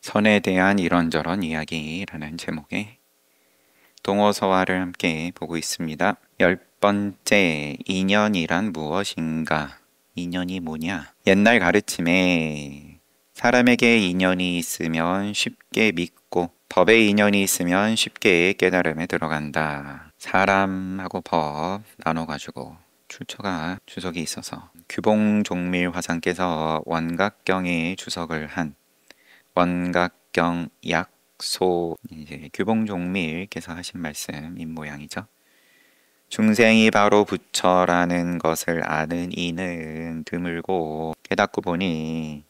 선에 대한 이런저런 이야기라는 제목의 동어서화를 함께 보고 있습니다. 10번째, 인연이란 무엇인가? 인연이 뭐냐? 옛날 가르침에 사람에게 인연이 있으면 쉽게 믿고 법에 인연이 있으면 쉽게 깨달음에 들어간다. 사람하고 법 나눠가지고 출처가 주석이 있어서 규봉종밀 화상께서 원각경에 주석을 한 원각경 약소, 이제 규봉종밀께서 하신 말씀인 모양이죠. 중생이 바로 부처라는 것을 아는 이는 드물고 깨닫고 보니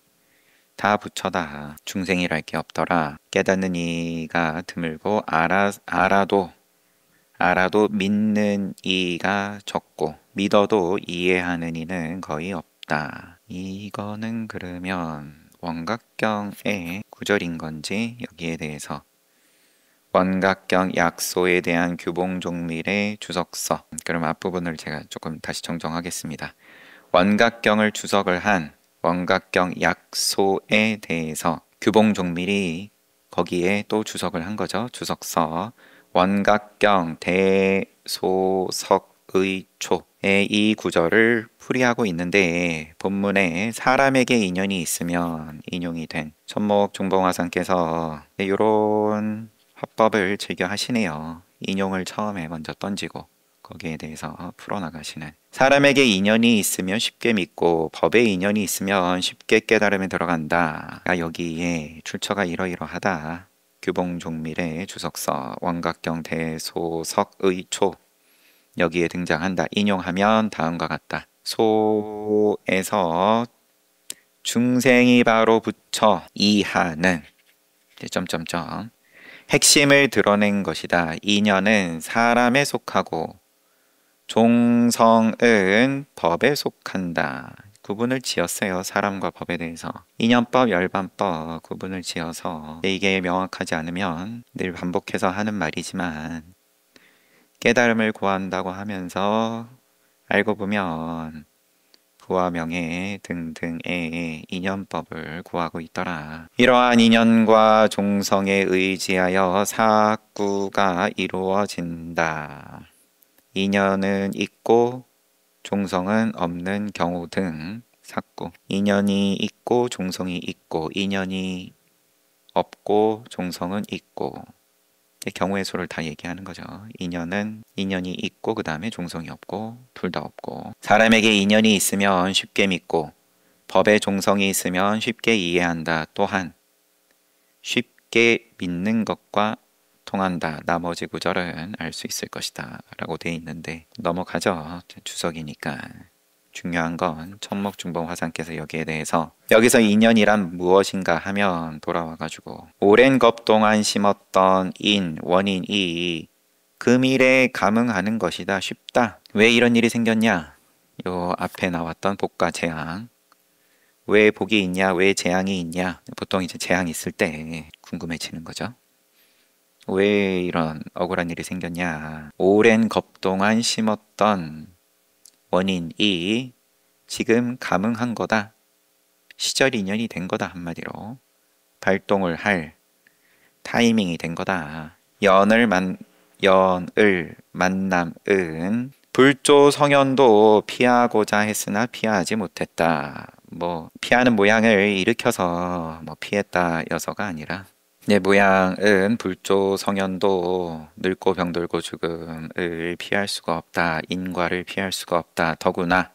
다 부처다. 중생이랄 게 없더라. 깨닫는 이가 드물고 알아도 믿는 이가 적고 믿어도 이해하는 이는 거의 없다. 이거는 그러면 원각경의 구절인 건지 여기에 대해서 원각경 약소에 대한 규봉종밀의 주석서. 그럼 앞부분을 제가 조금 다시 정정하겠습니다. 원각경을 주석을 한 원각경 약소에 대해서 규봉종밀이 거기에 또 주석을 한 거죠. 주석서 원각경 대소석의초의 이 구절을 풀이하고 있는데 본문에 사람에게 인연이 있으면 인용이 된 천목중봉화상께서 이런 화법을 즐겨 하시네요. 인용을 처음에 먼저 던지고 거기에 대해서 풀어나가시는 사람에게 인연이 있으면 쉽게 믿고 법에 인연이 있으면 쉽게 깨달음에 들어간다. 여기에 출처가 이러이러하다. 규봉종밀의 주석서 원각경 대소석의초 여기에 등장한다. 인용하면 다음과 같다. 소에서 중생이 바로 부처 이하는 점점점 핵심을 드러낸 것이다. 인연은 사람에 속하고 종성은 법에 속한다. 구분을 지었어요. 사람과 법에 대해서. 인연법, 열반법 구분을 지어서 이게 명확하지 않으면 늘 반복해서 하는 말이지만 깨달음을 구한다고 하면서 알고 보면 부와 명예 등등의 인연법을 구하고 있더라. 이러한 인연과 종성에 의지하여 사구가 이루어진다. 인연은 있고 종성은 없는 경우 등 사구. 인연이 있고 종성이 있고 인연이 없고 종성은 있고 경우의 수를 다 얘기하는 거죠. 인연은 인연이 있고 그 다음에 종성이 없고 둘 다 없고 사람에게 인연이 있으면 쉽게 믿고 법에 종성이 있으면 쉽게 이해한다. 또한 쉽게 믿는 것과 통한다. 나머지 구절은 알 수 있을 것이다 라고 돼 있는데 넘어가죠. 주석이니까. 중요한 건 천목중봉 화상께서 여기에 대해서 여기서 인연이란 무엇인가 하면 돌아와가지고 오랜 겁 동안 심었던 원인이 금일에 감응하는 것이다. 쉽다. 왜 이런 일이 생겼냐? 요 앞에 나왔던 복과 재앙. 왜 복이 있냐? 왜 재앙이 있냐? 보통 이제 재앙이 있을 때 궁금해지는 거죠. 왜 이런 억울한 일이 생겼냐? 오랜 겁 동안 심었던 원인이 지금 감응한 거다. 시절 인연이 된 거다. 한마디로 발동을 할 타이밍이 된 거다. 연을 만남은 불조 성현도 피하고자 했으나 피하지 못했다. 피하는 모양을 일으켜서 피했다 여서가 아니라 내 모양은 불조 성현도 늙고 병들고 죽음을 피할 수가 없다. 인과를 피할 수가 없다. 더구나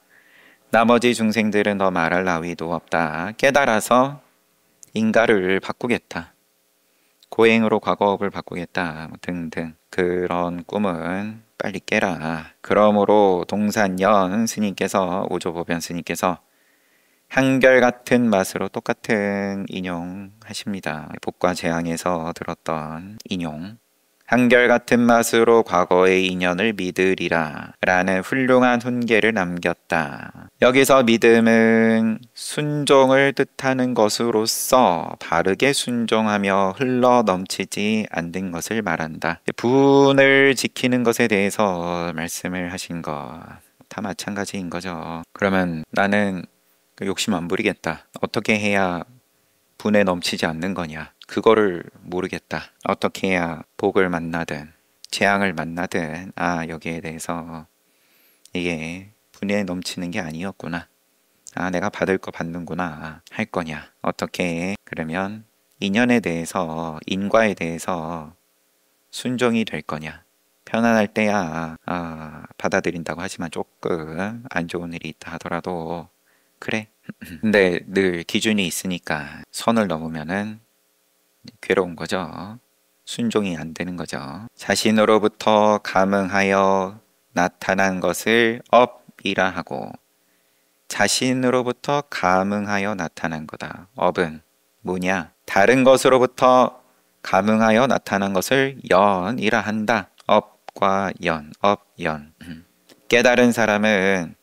나머지 중생들은 더 말할 나위도 없다. 깨달아서 인가를 바꾸겠다. 고행으로 과거업을 바꾸겠다. 등등 그런 꿈은 빨리 깨라. 그러므로 동산연 스님께서 오조보변 스님께서 한결같은 맛으로 똑같은 인용하십니다. 복과 재앙에서 들었던 인용. 한결같은 맛으로 과거의 인연을 믿으리라 라는 훌륭한 훈계를 남겼다. 여기서 믿음은 순종을 뜻하는 것으로서 바르게 순종하며 흘러 넘치지 않는 것을 말한다. 분을 지키는 것에 대해서 말씀을 하신 거 다 마찬가지인 거죠. 그러면 나는 욕심 안 부리겠다. 어떻게 해야 분에 넘치지 않는 거냐? 그거를 모르겠다. 어떻게 해야 복을 만나든 재앙을 만나든 여기에 대해서 이게 분에 넘치는 게 아니었구나. 내가 받을 거 받는구나 할 거냐. 어떻게 그러면 인연에 대해서 인과에 대해서 순종이 될 거냐. 편안할 때야 받아들인다고 하지만 조금 안 좋은 일이 있다 하더라도 그래. 근데 늘 기준이 있으니까 선을 넘으면은 괴로운 거죠. 순종이 안 되는 거죠. 자신으로부터 감응하여 나타난 것을 업이라 하고 자신으로부터 감응하여 나타난 거다. 업은 뭐냐? 다른 것으로부터 감응하여 나타난 것을 연이라 한다. 업과 연, 업, 연. 깨달은 사람은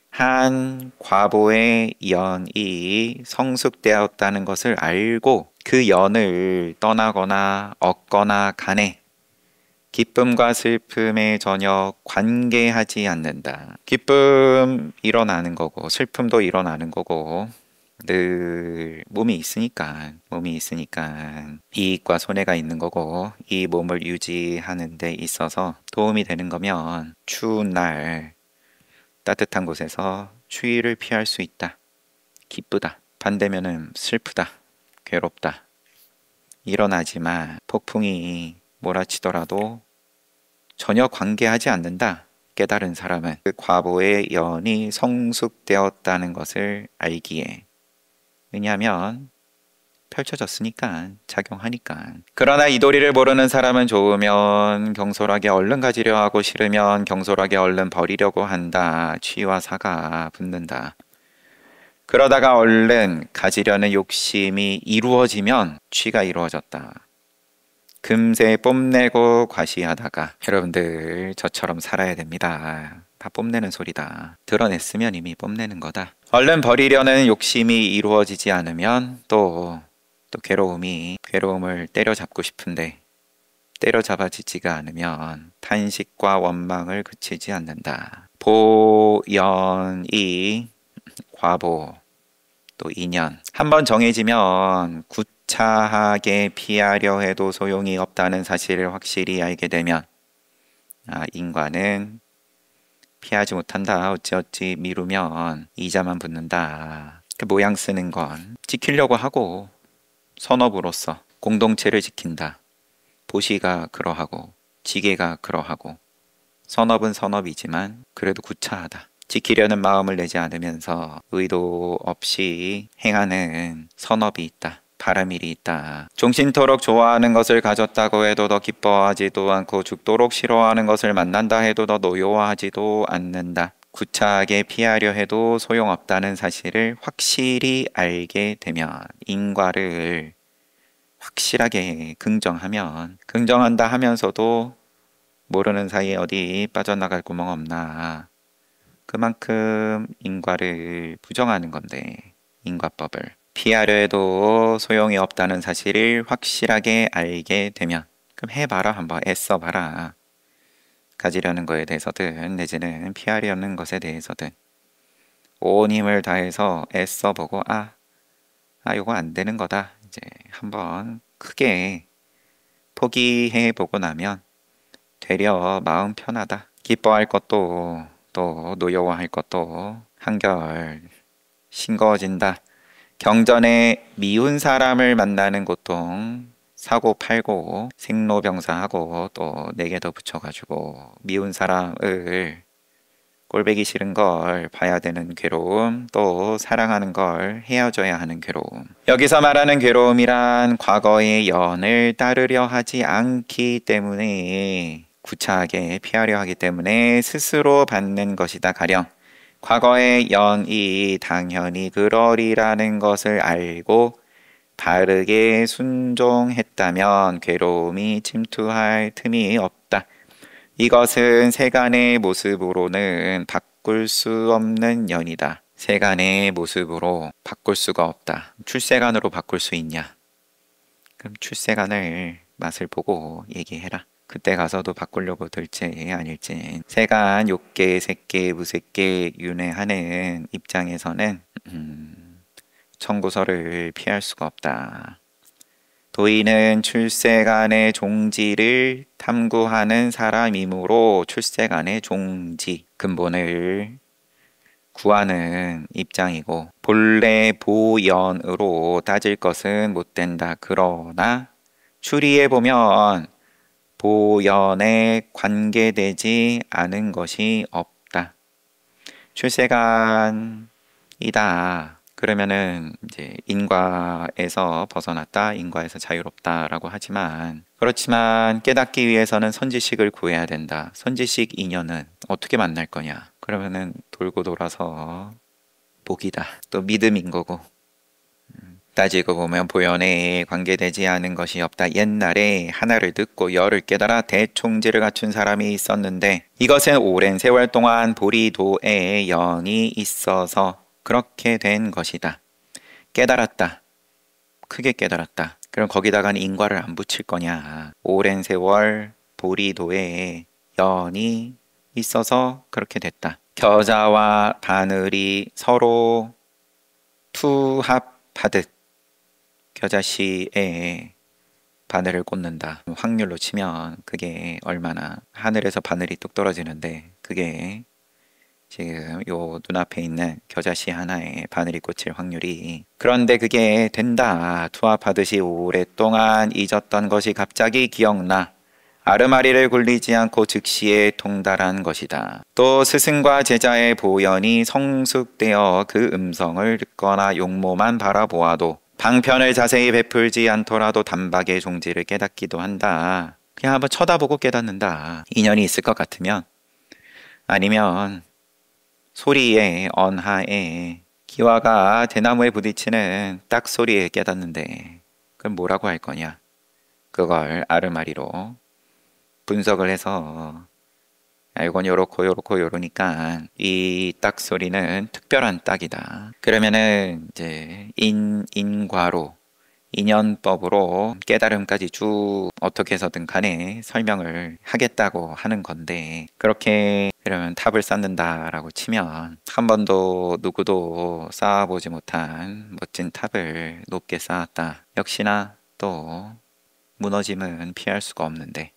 한 과보의 연이 성숙되었다는 것을 알고 그 연을 떠나거나 얻거나 간에 기쁨과 슬픔에 전혀 관계하지 않는다. 기쁨 일어나는 거고 슬픔도 일어나는 거고 늘 몸이 있으니까 이익과 손해가 있는 거고 이 몸을 유지하는 데 있어서 도움이 되는 거면 추운 날 따뜻한 곳에서 추위를 피할 수 있다. 기쁘다. 반대면은 슬프다. 괴롭다. 일어나지만 폭풍이 몰아치더라도 전혀 관계하지 않는다. 깨달은 사람은 그 과보의 연이 성숙되었다는 것을 알기에. 왜냐하면 펼쳐졌으니까, 작용하니까. 그러나 이 도리를 모르는 사람은 좋으면 경솔하게 얼른 가지려 하고 싫으면 경솔하게 얼른 버리려고 한다. 취와 사가 붙는다. 그러다가 얼른 가지려는 욕심이 이루어지면 취가 이루어졌다. 금세 뽐내고 과시하다가 여러분들 저처럼 살아야 됩니다. 다 뽐내는 소리다. 드러냈으면 이미 뽐내는 거다. 얼른 버리려는 욕심이 이루어지지 않으면 또 괴로움을 때려잡고 싶은데 때려잡아지지가 않으면 탄식과 원망을 그치지 않는다. 보연이 과보 또 인연 한번 정해지면 구차하게 피하려 해도 소용이 없다는 사실을 확실히 알게 되면 인과는 피하지 못한다. 어찌어찌 미루면 이자만 붙는다. 그 모양 쓰는 건 지키려고 하고 선업으로서 공동체를 지킨다. 보시가 그러하고 지게가 그러하고 선업은 선업이지만 그래도 구차하다. 지키려는 마음을 내지 않으면서 의도 없이 행하는 선업이 있다. 바람일이 있다. 종신토록 좋아하는 것을 가졌다고 해도 더 기뻐하지도 않고 죽도록 싫어하는 것을 만난다 해도 더 노여워하지도 않는다. 구차하게 피하려 해도 소용없다는 사실을 확실히 알게 되면 인과를 확실하게 긍정한다 하면서도 모르는 사이에 어디 빠져나갈 구멍 없나. 그만큼 인과를 부정하는 건데 인과법을 피하려 해도 소용이 없다는 사실을 확실하게 알게 되면 그럼 해봐라. 한번 애써봐라. 가지려는 거에 대해서든 내지는 피하려는 것에 대해서든 온 힘을 다해서 애써보고 요거 안 되는 거다. 이제 한번 크게 포기해보고 나면 되려 마음 편하다. 기뻐할 것도 또 노여워할 것도 한결 싱거워진다. 경전에 미운 사람을 만나는 고통 사고 팔고 생로병사하고 또 4개 더 붙여가지고 미운 사람을 꼴보기 싫은 걸 봐야 되는 괴로움, 또 사랑하는 걸 헤어져야 하는 괴로움. 여기서 말하는 괴로움이란 과거의 연을 따르려 하지 않기 때문에 구차하게 피하려 하기 때문에 스스로 받는 것이다. 가령 과거의 연이 당연히 그러리라는 것을 알고 바르게 순종했다면 괴로움이 침투할 틈이 없다. 이것은 세간의 모습으로는 바꿀 수 없는 연이다. 세간의 모습으로 바꿀 수가 없다. 출세간으로 바꿀 수 있냐? 그럼 출세간을 맛을 보고 얘기해라. 그때 가서도 바꾸려고 들지 아닐지. 세간 욕계, 색계, 무색계 윤회하는 입장에서는 청구서를 피할 수가 없다. 도인은 출세간의 종지를 탐구하는 사람이므로 출세간의 종지, 근본을 구하는 입장이고 본래 보연으로 따질 것은 못 된다. 그러나 추리해 보면 보연에 관계되지 않은 것이 없다. 출세간이다. 그러면은 이제 인과에서 벗어났다, 인과에서 자유롭다라고 하지만, 그렇지만 깨닫기 위해서는 선지식을 구해야 된다. 선지식 인연은 어떻게 만날 거냐? 그러면은 돌고 돌아서 복이다. 또 믿음인 거고. 따지고 보면 보연에 관계되지 않은 것이 없다. 옛날에 하나를 듣고 열을 깨달아 대총지를 갖춘 사람이 있었는데 이것은 오랜 세월 동안 보리도에 연이 있어서 그렇게 된 것이다. 깨달았다. 크게 깨달았다. 그럼 거기다가는 인과를 안 붙일 거냐? 오랜 세월 보리도에 연이 있어서 그렇게 됐다. 겨자와 바늘이 서로 투합하듯 겨자씨에 바늘을 꽂는다. 확률로 치면 그게 얼마나, 하늘에서 바늘이 뚝 떨어지는데 그게 지금 요 눈앞에 있는 겨자씨 하나에 바늘이 꽂힐 확률이, 그런데 그게 된다. 투합하듯이 오랫동안 잊었던 것이 갑자기 기억나 아르마리를 굴리지 않고 즉시에 통달한 것이다. 또 스승과 제자의 보연이 성숙되어 그 음성을 듣거나 용모만 바라보아도 방편을 자세히 베풀지 않더라도 단박에 종지를 깨닫기도 한다. 그냥 한번 쳐다보고 깨닫는다. 인연이 있을 것 같으면, 아니면 소리에 언하에 기와가 대나무에 부딪히는 딱 소리에 깨닫는데 그럼 뭐라고 할 거냐? 그걸 아르마리로 분석을 해서 이건 요렇고 요렇고 요러니까 이 딱 소리는 특별한 딱이다. 그러면은 이제 인과로, 인연법으로 깨달음까지 쭉 어떻게 해서든 간에 설명을 하겠다고 하는 건데, 그렇게 그러면 탑을 쌓는다라고 치면 한 번도 누구도 쌓아보지 못한 멋진 탑을 높게 쌓았다. 역시나 또 무너짐은 피할 수가 없는데,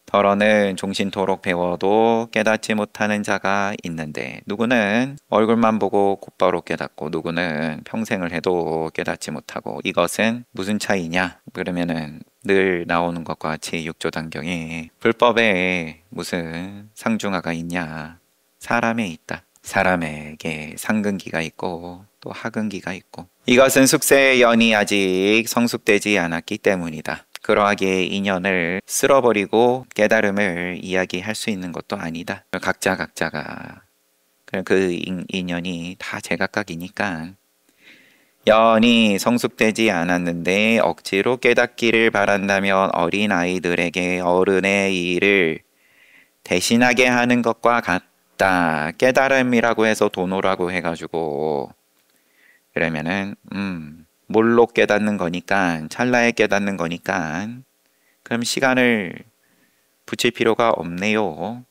더러는 종신토록 배워도 깨닫지 못하는 자가 있는데, 누구는 얼굴만 보고 곧바로 깨닫고 누구는 평생을 해도 깨닫지 못하고, 이것은 무슨 차이냐? 그러면은 늘 나오는 것과 같이 육조단경에 불법에 무슨 상중하가 있냐? 사람에 있다. 사람에게 상근기가 있고 또 하근기가 있고, 이것은 숙세의 연이 아직 성숙되지 않았기 때문이다. 그러하기에 인연을 쓸어버리고 깨달음을 이야기할 수 있는 것도 아니다. 각자가 그 인연이 다 제각각이니까, 연이 성숙되지 않았는데 억지로 깨닫기를 바란다면 어린아이들에게 어른의 일을 대신하게 하는 것과 같다. 깨달음이라고 해서 도노라고 해가지고 그러면은 몰로 깨닫는 거니까, 찰나에 깨닫는 거니까 그럼 시간을 붙일 필요가 없네요.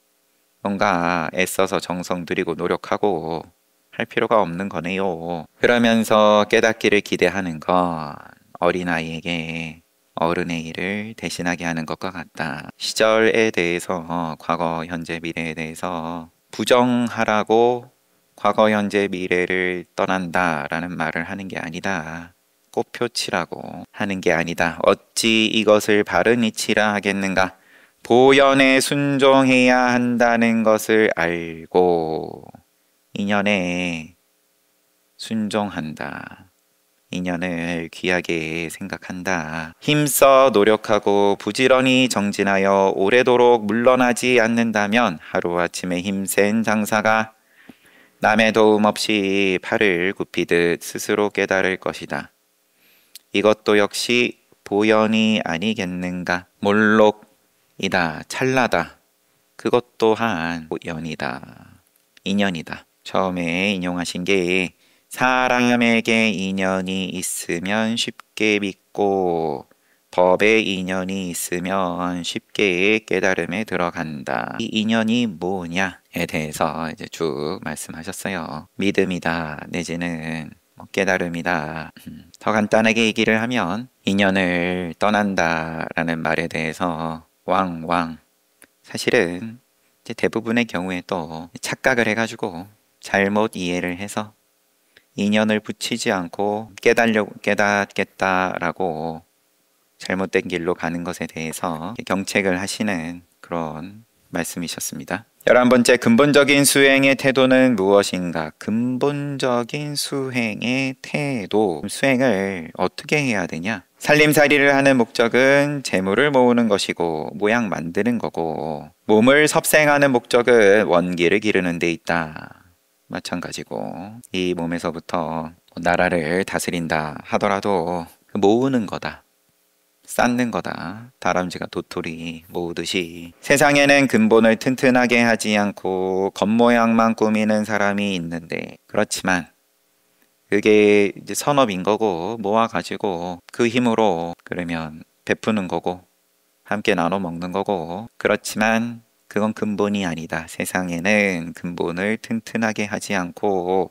뭔가 애써서 정성 들이고 노력하고 할 필요가 없는 거네요. 그러면서 깨닫기를 기대하는 건 어린아이에게 어른의 일을 대신하게 하는 것과 같다. 시절에 대해서, 과거, 현재, 미래에 대해서 부정하라고 과거, 현재, 미래를 떠난다라는 말을 하는 게 아니다. 꽃표치라고 하는 게 아니다. 어찌 이것을 바른 이치라 하겠는가? 보연에 순종해야 한다는 것을 알고 인연에 순종한다. 인연을 귀하게 생각한다. 힘써 노력하고 부지런히 정진하여 오래도록 물러나지 않는다면 하루아침에 힘센 장사가 남의 도움 없이 팔을 굽히듯 스스로 깨달을 것이다. 이것도 역시 보연이 아니겠는가? 몰록이다. 찰나다. 그것 또한 보연이다. 인연이다. 처음에 인용하신 게 사람에게 인연이 있으면 쉽게 믿고 법에 인연이 있으면 쉽게 깨달음에 들어간다. 이 인연이 뭐냐에 대해서 이제 쭉 말씀하셨어요. 믿음이다. 내지는 깨달음이다. 더 간단하게 얘기를 하면 인연을 떠난다라는 말에 대해서 왕 사실은 이제 대부분의 경우에 또 착각을 해가지고 잘못 이해를 해서 인연을 붙이지 않고 깨닫겠다라고 잘못된 길로 가는 것에 대해서 경책을 하시는 그런 말씀이셨습니다. 11번째, 근본적인 수행의 태도는 무엇인가? 근본적인 수행의 태도, 수행을 어떻게 해야 되냐? 살림살이를 하는 목적은 재물을 모으는 것이고 모양 만드는 거고, 몸을 섭생하는 목적은 원기를 기르는 데 있다. 마찬가지고 이 몸에서부터 나라를 다스린다 하더라도 모으는 거다. 쌓는 거다. 다람쥐가 도토리 모으듯이 세상에는 근본을 튼튼하게 하지 않고 겉모양만 꾸미는 사람이 있는데, 그렇지만 그게 이제 선업인 거고 모아가지고 그 힘으로 그러면 베푸는 거고 함께 나눠 먹는 거고, 그렇지만 그건 근본이 아니다. 세상에는 근본을 튼튼하게 하지 않고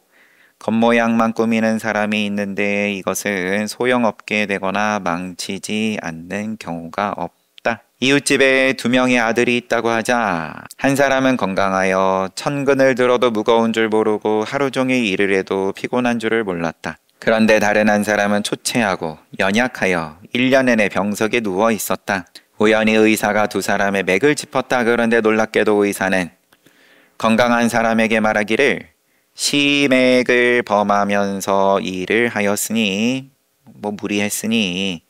겉모양만 꾸미는 사람이 있는데 이것은 소용없게 되거나 망치지 않는 경우가 없다. 이웃집에 2명의 아들이 있다고 하자 한 사람은 건강하여 천근을 들어도 무거운 줄 모르고 하루 종일 일을 해도 피곤한 줄을 몰랐다. 그런데 다른 한 사람은 초췌하고 연약하여 1년 내내 병석에 누워 있었다. 우연히 의사가 2사람의 맥을 짚었다. 그런데 놀랍게도 의사는 건강한 사람에게 말하기를 시맥을 범하면서 일을 하였으니 무리했으니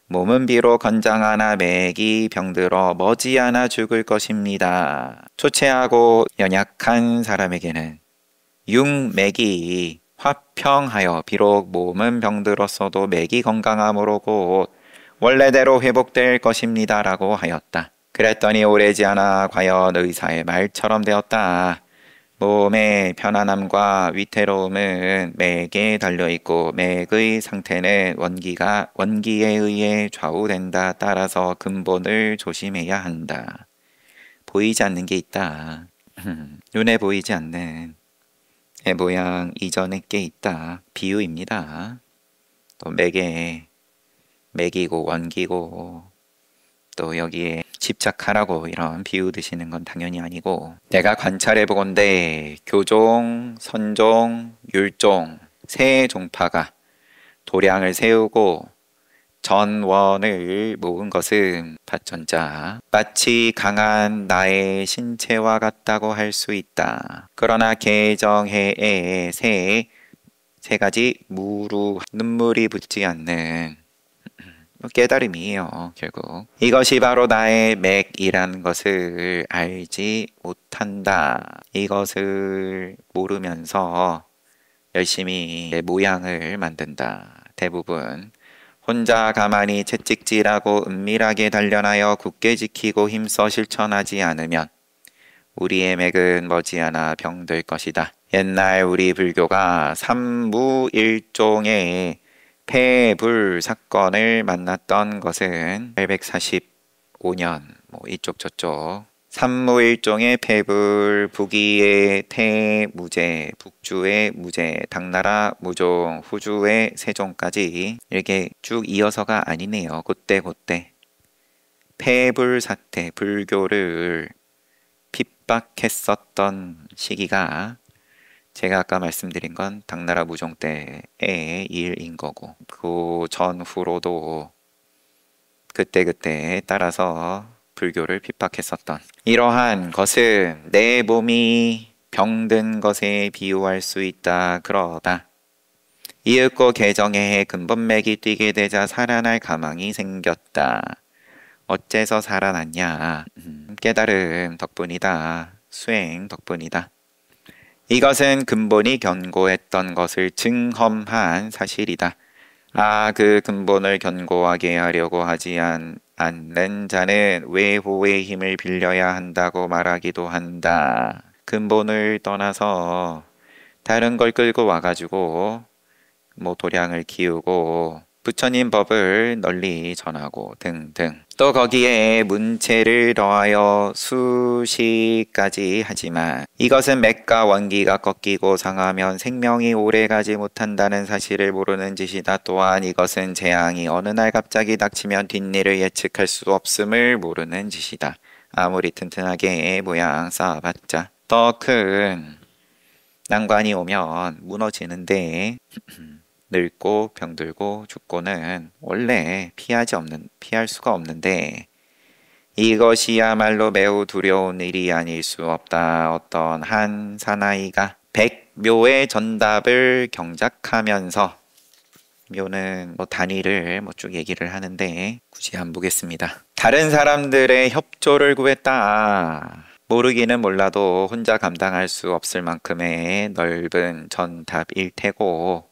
몸은 비록 건장하나 맥이 병들어 머지않아 죽을 것입니다. 초췌하고 연약한 사람에게는 육맥이 화평하여 비록 몸은 병들었어도 맥이 건강함으로 곧 원래대로 회복될 것입니다 라고 하였다. 그랬더니 오래지 않아 과연 의사의 말처럼 되었다. 몸의 편안함과 위태로움은 맥에 달려있고 맥의 상태는 원기에 의해 좌우된다. 따라서 근본을 조심해야 한다. 보이지 않는 게 있다. 눈에 보이지 않는 모양 이전에 게 있다. 비유입니다. 또 맥이고 원기고 또 여기에 집착하라고 이런 비유 드시는 건 당연히 아니고, 내가 관찰해 보건대 교종, 선종, 율종 세 종파가 도량을 세우고 전원을 모은 것은 밭전자 마치 강한 나의 신체와 같다고 할 수 있다. 그러나 개정해에 세 가지 눈물이 붙지 않는 깨달음이에요. 결국 이것이 바로 나의 맥이라는 것을 알지 못한다. 이것을 모르면서 열심히 내 모양을 만든다. 대부분 혼자 가만히 채찍질하고 은밀하게 단련하여 굳게 지키고 힘써 실천하지 않으면 우리의 맥은 머지않아 병들 것이다. 옛날 우리 불교가 삼무일종의 폐불 사건을 만났던 것은 845년 이쪽 저쪽 삼무일종의 폐불, 북위의 태무제, 북주의 무제, 당나라 무종, 후주의 세종까지 이렇게 쭉 이어서가 아니네요. 그때 폐불 사태, 불교를 핍박했었던 시기가 제가 아까 말씀드린 건 당나라 무종 때의 일인 거고, 그 전후로도 그때 따라서 불교를 핍박했었던 이러한 것은 내 몸이 병든 것에 비유할 수 있다. 그러다 이윽고 개정해에 근본맥이 뛰게 되자 살아날 가망이 생겼다. 어째서 살아났냐? 깨달음 덕분이다. 수행 덕분이다. 이것은 근본이 견고했던 것을 증험한 사실이다. 그 근본을 견고하게 하려고 하지 않는 자는 외호의 힘을 빌려야 한다고 말하기도 한다. 근본을 떠나서 다른 걸 끌고 와가지고 도량을 키우고 부처님 법을 널리 전하고 등등. 또 거기에 문체를 더하여 수시까지 하지만 이것은 맥과 원기가 꺾이고 상하면 생명이 오래가지 못한다는 사실을 모르는 짓이다. 또한 이것은 재앙이 어느 날 갑자기 닥치면 뒷일을 예측할 수 없음을 모르는 짓이다. 아무리 튼튼하게 모양 쌓아봤자 더 큰 난관이 오면 무너지는데 늙고 병들고 죽고는 원래 피할 수가 없는데 이것이야말로 매우 두려운 일이 아닐 수 없다. 어떤 한 사나이가 100묘의 전답을 경작하면서, 묘는 단위를 쭉 얘기를 하는데 굳이 안 보겠습니다. 다른 사람들의 협조를 구했다. 모르기는 몰라도 혼자 감당할 수 없을 만큼의 넓은 전답일 테고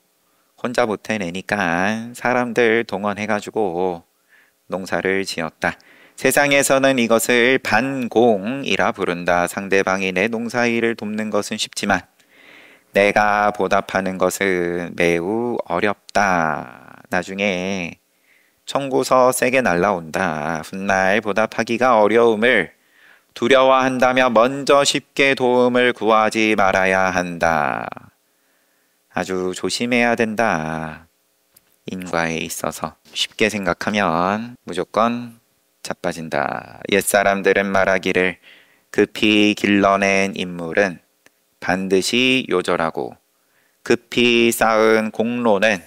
혼자 못 해내니까 사람들 동원해가지고 농사를 지었다. 세상에서는 이것을 반공이라 부른다. 상대방이 내 농사일을 돕는 것은 쉽지만 내가 보답하는 것은 매우 어렵다. 나중에 청구서 세게 날라온다. 훗날 보답하기가 어려움을 두려워한다며 먼저 쉽게 도움을 구하지 말아야 한다. 아주 조심해야 된다. 인과에 있어서 쉽게 생각하면 무조건 자빠진다. 옛사람들은 말하기를 급히 길러낸 인물은 반드시 요절하고 급히 쌓은 공로는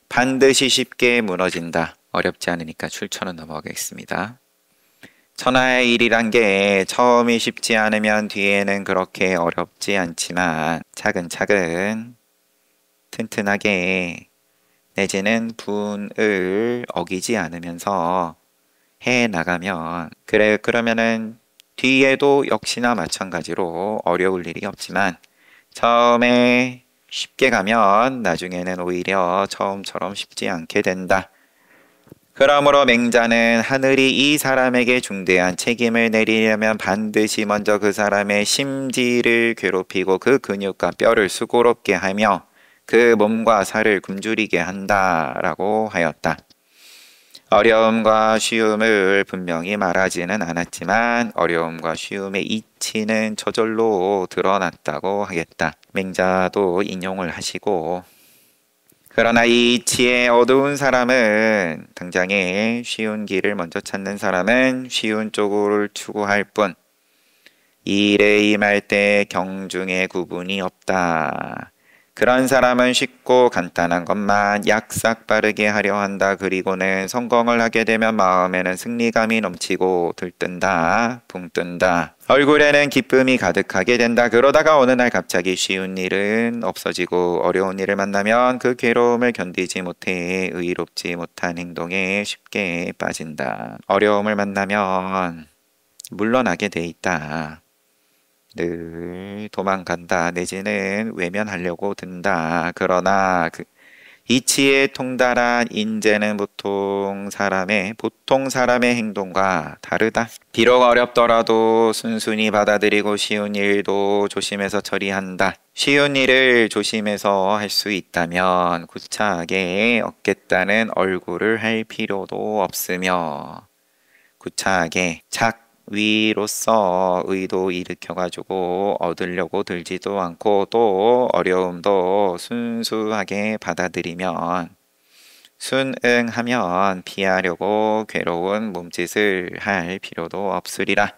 반드시 쉽게 무너진다. 어렵지 않으니까 출처는 넘어가겠습니다. 천하의 일이란 게 처음이 쉽지 않으면 뒤에는 그렇게 어렵지 않지만 차근차근 튼튼하게 내지는 분을 어기지 않으면서 해 나가면 그러면은 뒤에도 역시나 마찬가지로 어려울 일이 없지만 처음에 쉽게 가면 나중에는 오히려 처음처럼 쉽지 않게 된다. 그러므로 맹자는 하늘이 이 사람에게 중대한 책임을 내리려면 반드시 먼저 그 사람의 심지를 괴롭히고 그 근육과 뼈를 수고롭게 하며 그 몸과 살을 굶주리게 한다라고 하였다. 어려움과 쉬움을 분명히 말하지는 않았지만 어려움과 쉬움의 이치는 저절로 드러났다고 하겠다. 맹자도 인용을 하시고, 그러나 이 이치의 어두운 사람은 당장에 쉬운 길을 먼저 찾는 사람은 쉬운 쪽을 추구할 뿐 이 일에 임할 때 경중의 구분이 없다. 그런 사람은 쉽고 간단한 것만 약삭 빠르게 하려 한다. 그리고는 성공을 하게 되면 마음에는 승리감이 넘치고 들뜬다, 붕뜬다. 얼굴에는 기쁨이 가득하게 된다. 그러다가 어느 날 갑자기 쉬운 일은 없어지고 어려운 일을 만나면 그 괴로움을 견디지 못해 의롭지 못한 행동에 쉽게 빠진다. 어려움을 만나면 물러나게 돼 있다. 늘 도망간다 내지는 외면하려고 든다. 그러나 이치에 통달한 인재는 보통 사람의 행동과 다르다. 비록 어렵더라도 순순히 받아들이고 쉬운 일도 조심해서 처리한다. 쉬운 일을 조심해서 할 수 있다면 구차하게 얻겠다는 얼굴을 할 필요도 없으며 구차하게 위로서 의도 일으켜가지고 얻으려고 들지도 않고 또 어려움도 순수하게 받아들이면 순응하면 피하려고 괴로운 몸짓을 할 필요도 없으리라.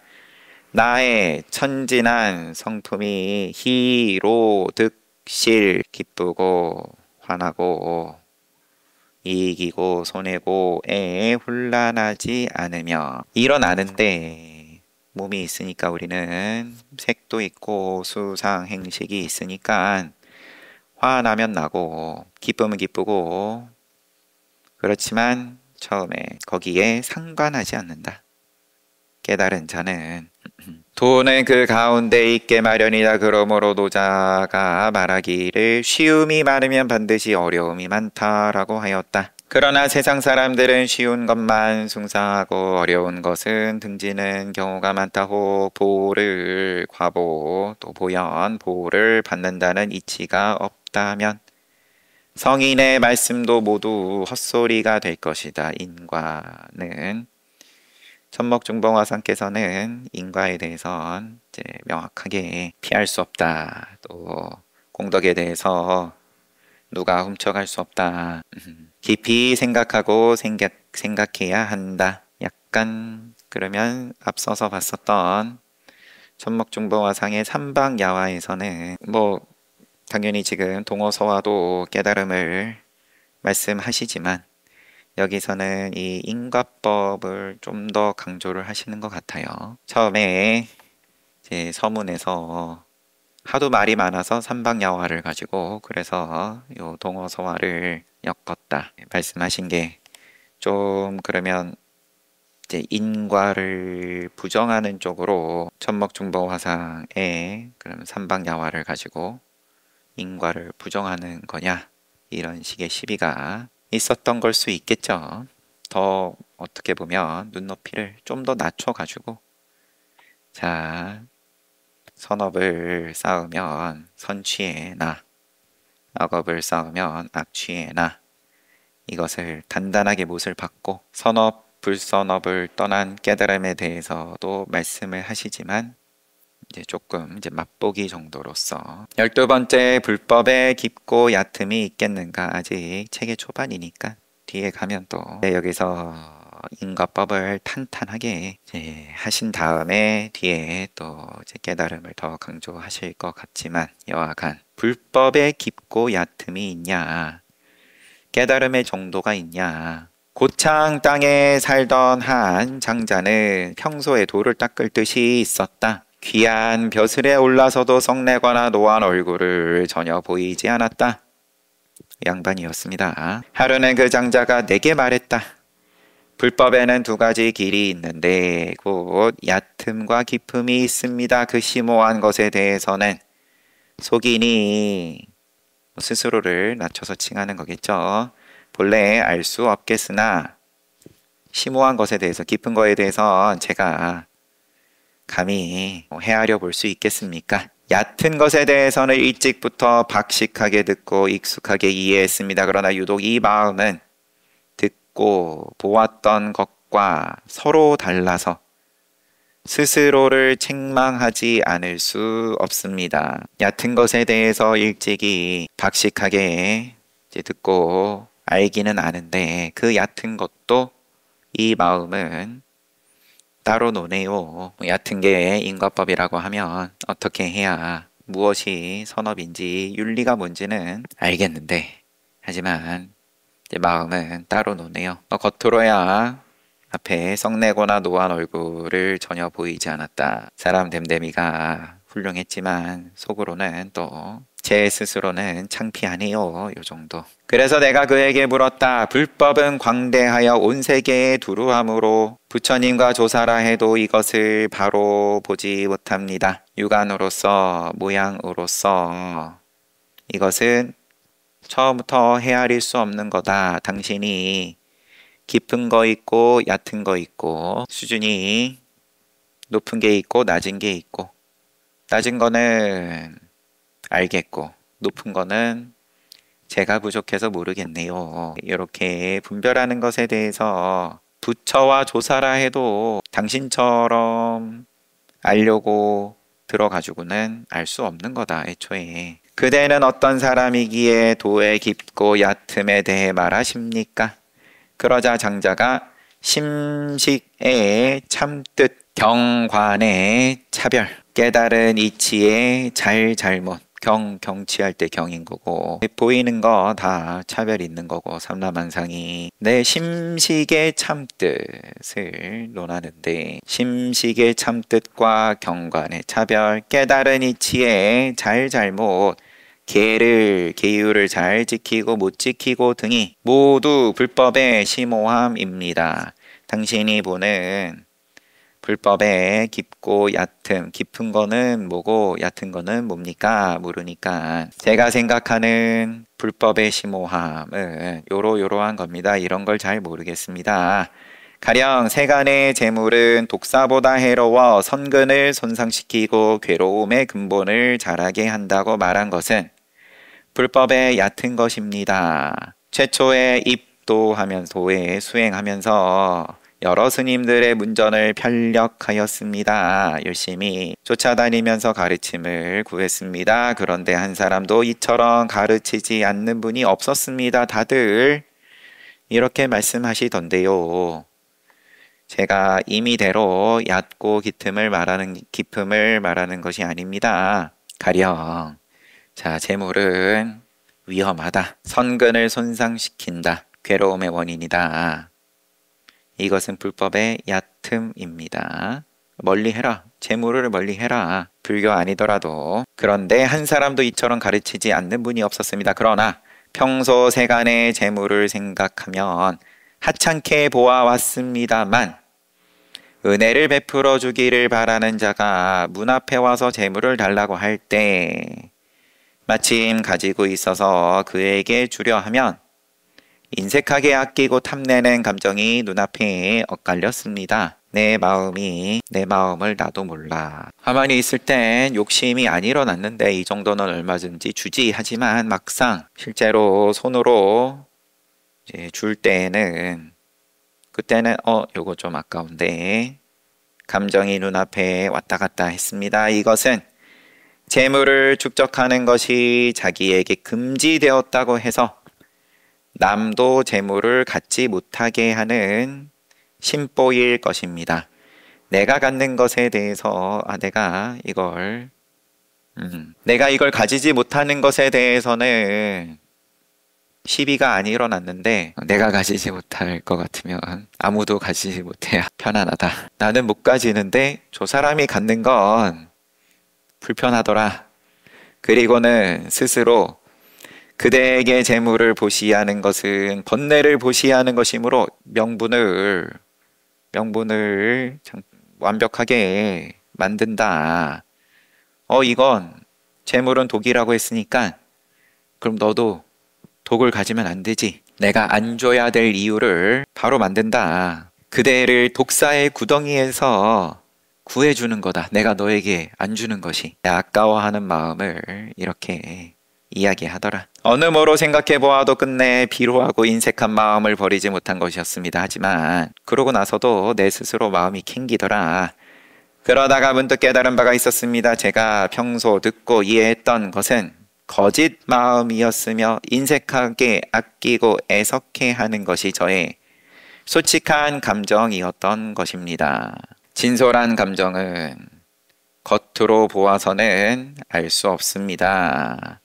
나의 천진한 성품이 희로 득실 기쁘고 화나고 이기고 손해고에 혼란하지 않으며 일어나는데 몸이 있으니까 우리는 색도 있고 수상 행식이 있으니까 화나면 나고 기쁨은 기쁘고 그렇지만 처음에 거기에 상관하지 않는다. 깨달은 자는 돈은 그 가운데 있게 마련이다. 그러므로 노자가 말하기를 쉬움이 많으면 반드시 어려움이 많다라고 하였다. 그러나 세상 사람들은 쉬운 것만 숭상하고 어려운 것은 등지는 경우가 많다고 보를 과보 또 보연 보를 받는다는 이치가 없다면 성인의 말씀도 모두 헛소리가 될 것이다. 인과는 천목중봉화상께서는 인과에 대해선 이제 명확하게 피할 수 없다. 또 공덕에 대해서 누가 훔쳐갈 수 없다. 깊이 생각하고 생각해야 한다. 약간 그러면 앞서서 봤었던 천목중보화상의 삼방야화에서는 뭐 당연히 지금 동어서와도 깨달음을 말씀하시지만 여기서는 이 인과법을 좀 더 강조를 하시는 것 같아요. 처음에 이제 서문에서 하도 말이 많아서 삼방야화를 가지고 그래서 요 동어서화를 엮었다 말씀하신 게 좀 그러면 이제 인과를 부정하는 쪽으로 천목중보화상의 그럼 삼방야화를 가지고 인과를 부정하는 거냐 이런 식의 시비가 있었던 걸 수 있겠죠. 더 어떻게 보면 눈높이를 좀 더 낮춰가지고 자 선업을 쌓으면 선취에 나 악업을 쌓으면 악취에 나 이것을 단단하게 못을 받고 선업 불선업을 떠난 깨달음에 대해서도 말씀을 하시지만 이제 조금 이제 맛보기 정도로서 12번째 불법에 깊고 얕음이 있겠는가 아직 책의 초반이니까 뒤에 가면 또 여기서 인과법을 탄탄하게 이제 하신 다음에 뒤에 또 이제 깨달음을 더 강조하실 것 같지만 여하간 불법에 깊고 얕음이 있냐 깨달음의 정도가 있냐 고창 땅에 살던 한 장자는 평소에 돌을 닦을 뜻이 있었다. 귀한 벼슬에 올라서도 성내거나 노한 얼굴을 전혀 보이지 않았다. 양반이었습니다. 하루는 그 장자가 내게 말했다. 불법에는 두 가지 길이 있는데 곧 얕음과 깊음이 있습니다. 그 심오한 것에 대해서는 속이니 스스로를 낮춰서 칭하는 거겠죠. 본래 알 수 없겠으나 심오한 것에 대해서 깊은 거에 대해서 제가 감히 헤아려 볼 수 있겠습니까? 얕은 것에 대해서는 일찍부터 박식하게 듣고 익숙하게 이해했습니다. 그러나 유독 이 마음은 듣고 보았던 것과 서로 달라서 스스로를 책망하지 않을 수 없습니다. 얕은 것에 대해서 일찍이 박식하게 이제 듣고 알기는 아는데 그 얕은 것도 이 마음은 따로 노네요. 얕은 게 인과법이라고 하면 어떻게 해야 무엇이 선업인지 윤리가 뭔지는 알겠는데 하지만 이제 마음은 따로 노네요. 겉으로야 앞에 성내거나 노한 얼굴을 전혀 보이지 않았다. 사람 됨됨이가 훌륭했지만 속으로는 또 제 스스로는 창피하네요. 요 정도. 그래서 내가 그에게 물었다. 불법은 광대하여 온 세계에 두루함으로 부처님과 조사라 해도 이것을 바로 보지 못합니다. 육안으로서 모양으로서 이것은 처음부터 헤아릴 수 없는 거다. 당신이 깊은 거 있고 얕은 거 있고 수준이 높은 게 있고 낮은 게 있고 낮은 거는 알겠고 높은 거는 제가 부족해서 모르겠네요. 이렇게 분별하는 것에 대해서 부처와 조사라 해도 당신처럼 알려고 들어가지고는 알 수 없는 거다. 애초에 그대는 어떤 사람이기에 도의 깊고 얕음에 대해 말하십니까? 그러자 장자가 심식의 참뜻 경관의 차별 깨달은 이치의 잘잘못 경치할 때 경인 거고 보이는 거 다 차별이 있는 거고 삼라만상이 내 심식의 참뜻을 논하는데 심식의 참뜻과 경관의 차별 깨달은 이치의 잘잘못 계율을 잘 지키고 못 지키고 등이 모두 불법의 심오함입니다. 당신이 보는 불법의 깊고 얕음, 깊은 거는 뭐고 얕은 거는 뭡니까? 모르니까 제가 생각하는 불법의 심오함은 요러요러한 겁니다. 이런 걸 잘 모르겠습니다. 가령 세간의 재물은 독사보다 해로워 선근을 손상시키고 괴로움의 근본을 자라게 한다고 말한 것은 불법에 얕은 것입니다. 최초에 입도하면서 수행하면서 여러 스님들의 문전을 편력하였습니다. 열심히 쫓아다니면서 가르침을 구했습니다. 그런데 한 사람도 이처럼 가르치지 않는 분이 없었습니다. 다들 이렇게 말씀하시던데요. 제가 임의대로 얕고 깊음을 말하는 것이 아닙니다. 가령 재물은 위험하다. 선근을 손상시킨다. 괴로움의 원인이다. 이것은 불법의 얕음입니다. 멀리해라. 재물을 멀리해라. 불교 아니더라도. 그런데 한 사람도 이처럼 가르치지 않는 분이 없었습니다. 그러나 평소 세간의 재물을 생각하면 하찮게 보아왔습니다만 은혜를 베풀어 주기를 바라는 자가 문 앞에 와서 재물을 달라고 할 때 마침 가지고 있어서 그에게 주려 하면 인색하게 아끼고 탐내는 감정이 눈앞에 엇갈렸습니다. 내 마음을 나도 몰라. 가만히 있을 땐 욕심이 안 일어났는데 이 정도는 얼마든지 주지. 하지만 막상 실제로 손으로 줄 때에는 그때는 요거 좀 아까운데 감정이 눈앞에 왔다 갔다 했습니다. 이것은 재물을 축적하는 것이 자기에게 금지되었다고 해서 남도 재물을 갖지 못하게 하는 심보일 것입니다. 내가 갖는 것에 대해서 내가 이걸 가지지 못하는 것에 대해서는 시비가 안 일어났는데 내가 가지지 못할 것 같으면 아무도 가지지 못해야 편안하다. 나는 못 가지는데 저 사람이 갖는 건 불편하더라. 그리고는 스스로 그대에게 재물을 보시하는 것은 번뇌를 보시하는 것이므로 명분을 완벽하게 만든다. 이건 재물은 독이라고 했으니까 그럼 너도 독을 가지면 안 되지. 내가 안 줘야 될 이유를 바로 만든다. 그대를 독사의 구덩이에서 구해주는 거다. 내가 너에게 안 주는 것이. 아까워하는 마음을 이렇게 이야기하더라. 어느 뭐로 생각해 보아도 끝내 비로하고 인색한 마음을 버리지 못한 것이었습니다. 하지만 그러고 나서도 내 스스로 마음이 캥기더라. 그러다가 문득 깨달은 바가 있었습니다. 제가 평소 듣고 이해했던 것은 거짓 마음이었으며 인색하게 아끼고 애석해 하는 것이 저의 솔직한 감정이었던 것입니다. 진솔한 감정은 겉으로 보아서는 알 수 없습니다.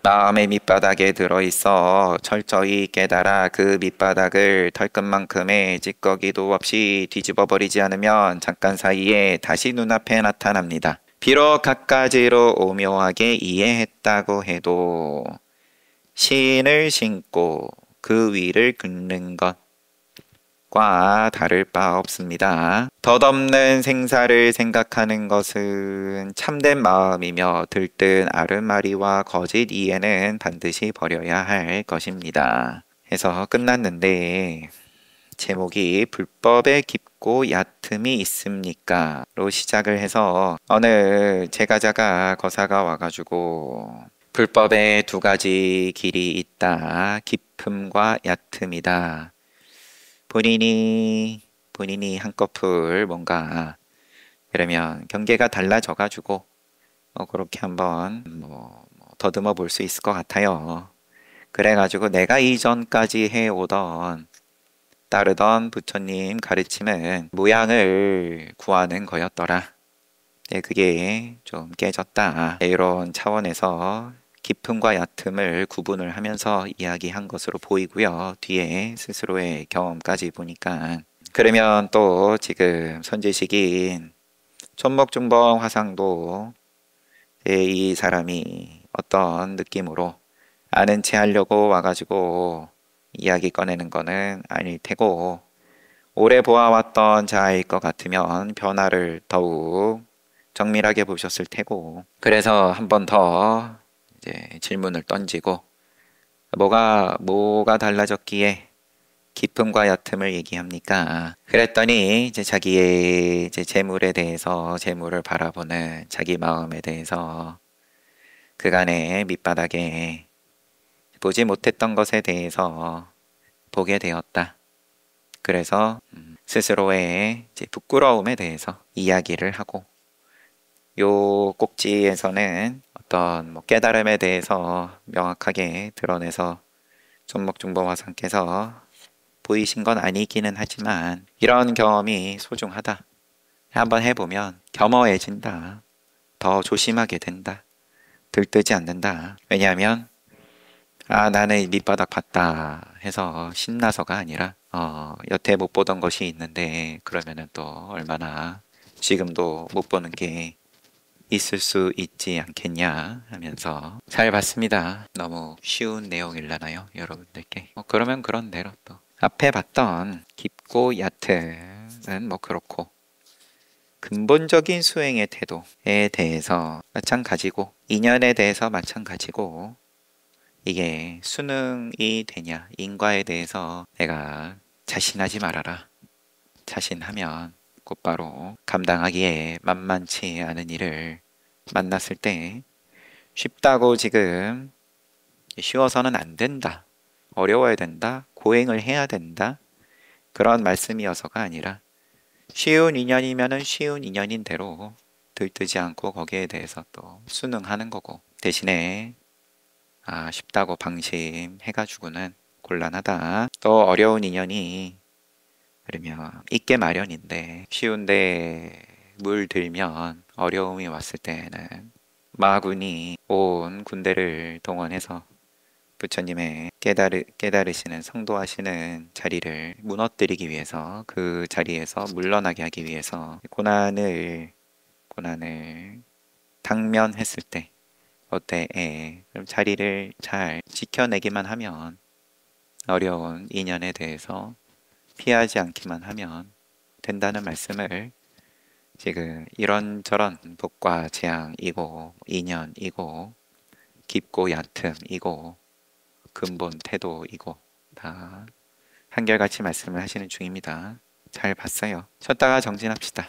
마음의 밑바닥에 들어있어 철저히 깨달아 그 밑바닥을 털끝만큼의 찌꺼기도 없이 뒤집어 버리지 않으면 잠깐 사이에 다시 눈앞에 나타납니다. 비록 갖가지로 오묘하게 이해했다고 해도 신을 신고 그 위를 긋는 것과 다를 바 없습니다. 덧없는 생사를 생각하는 것은 참된 마음이며 들뜬 아르마리와 거짓 이해는 반드시 버려야 할 것입니다. 해서 끝났는데 제목이 불법에 깊고 얕음이 있습니까? 로 시작을 해서 어느 제가자가 거사가 와가지고 불법에 두 가지 길이 있다. 깊음과 얕음이다. 본인이 한꺼풀 뭔가 그러면 경계가 달라져가지고 그렇게 한번 더듬어 볼 수 있을 것 같아요. 그래가지고 내가 이전까지 해오던 따르던 부처님 가르침은 모양을 구하는 거였더라. 네, 그게 좀 깨졌다. 이런 차원에서 깊음과 얕음을 구분을 하면서 이야기한 것으로 보이고요. 뒤에 스스로의 경험까지 보니까 그러면 또 지금 선지식인 천목중봉 화상도 이 사람이 어떤 느낌으로 아는 체 하려고 와가지고 이야기 꺼내는 거는 아닐 테고 오래 보아왔던 자일 것 같으면 변화를 더욱 정밀하게 보셨을 테고 그래서 한 번 더 질문을 던지고 뭐가 달라졌기에 깊음과 얕음을 얘기합니까? 그랬더니 자기의 재물에 대해서 재물을 바라보는 자기 마음에 대해서 그간의 밑바닥에 보지 못했던 것에 대해서 보게 되었다. 그래서 스스로의 이제 부끄러움에 대해서 이야기를 하고, 요 꼭지에서는 어떤 뭐 깨달음에 대해서 명확하게 드러내서 손목중보화상께서 보이신 건 아니기는 하지만 이런 경험이 소중하다. 한번 해보면 겸허해진다. 더 조심하게 된다. 들뜨지 않는다. 왜냐하면 나는 이 밑바닥 봤다 해서 신나서가 아니라 여태 못 보던 것이 있는데 그러면은 또 얼마나 지금도 못 보는 게 있을 수 있지 않겠냐 하면서 잘 봤습니다. 너무 쉬운 내용일라나요, 여러분들께? 그러면 그런 대로 또 앞에 봤던 깊고 얕은은 뭐 그렇고, 근본적인 수행의 태도에 대해서 마찬가지고, 인연에 대해서 마찬가지고, 이게 수능이 되냐 인과에 대해서 내가 자신하지 말아라. 자신하면 곧바로 감당하기에 만만치 않은 일을 만났을 때, 쉽다고 지금 쉬워서는 안 된다, 어려워야 된다, 고행을 해야 된다, 그런 말씀이어서가 아니라 쉬운 인연이면은 쉬운 인연인 대로 들뜨지 않고 거기에 대해서 또 순응하는 거고, 대신에 쉽다고 방심해가지고는 곤란하다. 또 어려운 인연이 그러면 있게 마련인데, 쉬운데 물들면 어려움이 왔을 때는 마군이 온 군대를 동원해서 부처님의 깨달으시는 성도하시는 자리를 무너뜨리기 위해서, 그 자리에서 물러나게 하기 위해서 고난을 당면했을 때 어때? 그럼 자리를 잘 지켜내기만 하면, 어려운 인연에 대해서 피하지 않기만 하면 된다는 말씀을, 지금 이런저런 복과 재앙이고 인연이고 깊고 얕음이고 근본 태도이고 다 한결같이 말씀을 하시는 중입니다. 잘 봤어요. 쉬었다가 정진합시다.